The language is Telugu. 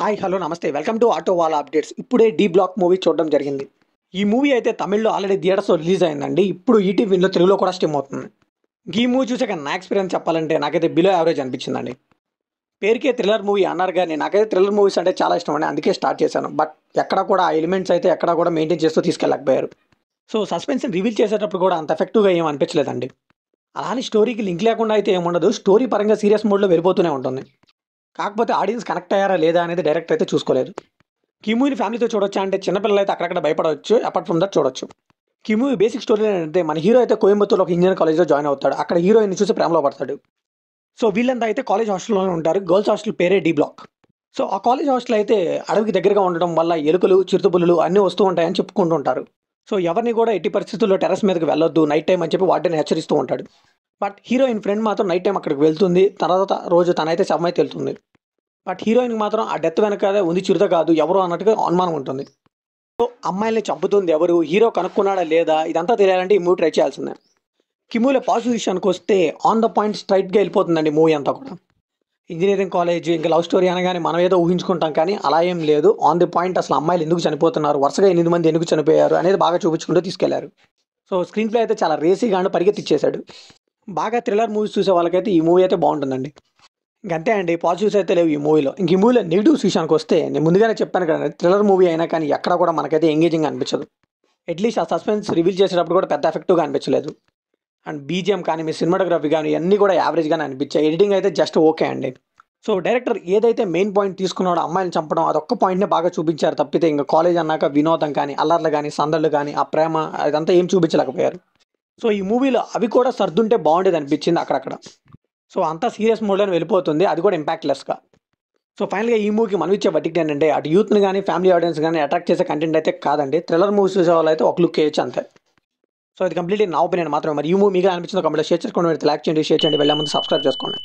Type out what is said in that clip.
హాయ్ హలో నమస్తే welcome to auto Wala updates. ఇప్పుడే డి బ్లాక్ మూవీ చూడడం జరిగింది. ఈ మూవీ అయితే తమిళ్లో ఆల్రెడీ థియేటర్స్లో రిలీజ్ అయిందండి. ఇప్పుడు ఈటీవీలో తెలుగులో కూడా స్ట్రీమ్ అవుతుంది. ఈ మూవీ చూసాక నా ఎక్స్పీరియన్స్ చెప్పాలంటే నాకైతే బిలో యావరేజ్ అనిపించిందండి. పేరుకే థ్రిల్లర్ మూవీ అన్నారు కానీ నాకైతే థ్రిల్లర్ మూవీస్ అంటే చాలా ఇష్టం అండి. అందుకే స్టార్ట్ చేశాను. బట్ ఎక్కడ కూడా ఆ ఎలిమెంట్స్ అయితే ఎక్కడ కూడా మెయింటైన్ చేస్తూ తీసుకెళ్ళకపోయారు. సో సస్పెన్స్ని రివీల్ చేసేటప్పుడు కూడా అంత ఎఫెక్టివ్గా ఏం అనిపించలేదండి. అలానే స్టోరీకి లింక్ లేకుండా అయితే ఏముండదు. స్టోరీ పరంగా సీరియస్ మోడ్లో వెళ్ళిపోతూనే ఉంటుంది. కాకపోతే ఆడియన్స్ కనెక్ట్ అయ్యారా లేదా అనేది డైరెక్ట్ అయితే చూసుకోలేదు. ఈ మూవీని ఫ్యామిలీతో చూడొచ్చా అంటే చిన్నపిల్లలు అయితే అక్కడక్కడ భయపడవచ్చు. అపార్ట్ ఫ్రమ్ దట్ చూడొచ్చు. ఈ మూవీ బేసిక్ స్టోరీ ఏంటంటే మన హీరో అయితే కోయంబత్తూర్లో ఒక ఇంజనీరింగ్ కాలేజ్లో జాయిన్ అవుతాడు. అక్కడ హీరోయిన్ చూసి ప్రేమలో పడతాడు. సో వీళ్ళంతా అయితే కాలేజ్ హాస్టల్లోనే ఉంటారు. గర్ల్స్ హాస్టల్ పేరే డి బ్లాక్. సో ఆ కాలేజ్ హాస్టల్ అయితే అడవికి దగ్గరగా ఉండడం వల్ల ఎలుకలు చిరుతపులులు అన్నీ వస్తూ ఉంటాయని చెప్పుకుంటూ ఉంటారు. సో ఎవరిని కూడా ఎట్టి పరిస్థితుల్లో టెర్రస్ మీదకి వెళ్ళొద్దు నైట్ టైం అని చెప్పి వాటిని హెచ్చరిస్తూ ఉంటాడు. బట్ హీరోయిన్ ఫ్రెండ్ మాత్రం నైట్ టైం అక్కడికి వెళ్తుంది. తర్వాత రోజు తనైతే శవం అయితే వెళ్తుంది. బట్ హీరోయిన్కి మాత్రం ఆ డెత్ వెనకాలే ఉంది చిరుత కాదు ఎవరు అన్నట్టుగా అనుమానం ఉంటుంది. సో అమ్మాయిల్ని చంపుతుంది ఎవరు, హీరో కనుక్కున్నాడా లేదా, ఇదంతా తెలియాలంటే ఈ మూవీ ట్రై చేయాల్సిందే. ఈ మూవీలో పాజిటివ్ విషయానికి వస్తే ఆన్ ద పాయింట్ స్ట్రైట్గా వెళ్ళిపోతుందండి మూవీ అంతా కూడా. ఇంజనీరింగ్ కాలేజ్ ఇంకా లవ్ స్టోరీ అనగానే మనం ఏదో ఊహించుకుంటాం కానీ అలా ఏం లేదు. ఆన్ ది పాయింట్ అసలు అమ్మాయిలు ఎందుకు చనిపోతున్నారు, వరుసగా 8 మంది ఎందుకు చనిపోయారు అనేది బాగా చూపించుకుంటూ తీసుకెళ్లారు. సో స్క్రీన్ ప్లే అయితే చాలా రేసీగా పరిగెత్తిచ్చేశాడు. బాగా థ్రిల్లర్ మూవీస్ చూసే వాళ్ళకైతే ఈ మూవీ అయితే బాగుంటుందండి. ఇంకంతే అండి, పాజిటివ్స్ అయితే లేవు ఈ మూవీలో. ఇంక ఈ మూవీలో నెగిటివ్స్ విషయానికి వస్తే నేను ముందుగానే చెప్పాను కదా, థ్రిల్లర్ మూవీ అయినా కానీ ఎక్కడ కూడా మనకైతే ఎంగేజింగ్ అనిపించదు. అట్లీస్ట్ ఆ సస్పెన్స్ రివీల్ చేసేటప్పుడు కూడా పెద్ద ఎఫెక్టివ్గా అనిపించలేదు. అండ్ బీజిఎం కానీ మీ సినిమాటోగ్రఫీ కానీ అన్నీ కూడా యావరేజ్గానే అనిపించాయి. ఎడిటింగ్ అయితే జస్ట్ ఓకే అండి. సో డైరెక్టర్ ఏదైతే మెయిన్ పాయింట్ తీసుకున్నాడో అమ్మాయిని చంపడం అదొక్క పాయింట్నే బాగా చూపించారు తప్పితే ఇంకా కాలేజ్ అన్నాక వినోదం కానీ అల్లర్లు కానీ సందళ్ళు కానీ ఆ ప్రేమ అదంతా ఏం చూపించలేకపోయారు. సో ఈ మూవీలో అవి కూడా సర్దుంటే బాగుండేది అనిపించింది అక్కడక్కడ. సో అంతా సీరియస్ మోడ్లోనే వెళ్ళిపోతుంది, అది కూడా ఇంపాక్ట్లెస్గా. సో ఫైనల్గా ఈ మూవీకి మనం ఇచ్చే వర్డిక్ట్ ఏంటంటే అటు యూత్ని కానీ ఫ్యామిలీ ఆడియన్స్ కానీ అట్రాక్ట్ చేసే కంటెంట్ అయితే కాదండి. థ్రిల్లర్ మూవీస్ చూసే వాళ్ళు అయితే ఒక లుక్ వేయచ్చు అంతే. సో ఇది కంప్లీట్లీ నా ఒపీనియన్ మాత్రమే. మరి ఈ మూవీ మీకు అనిపించిందో కంప్లీట్ షేర్ చేసుకోండి, లైక్ చేయండి, షేర్ చేయండి, వెళ్ళే ముందు సబ్స్క్రైబ్ చేసుకోండి.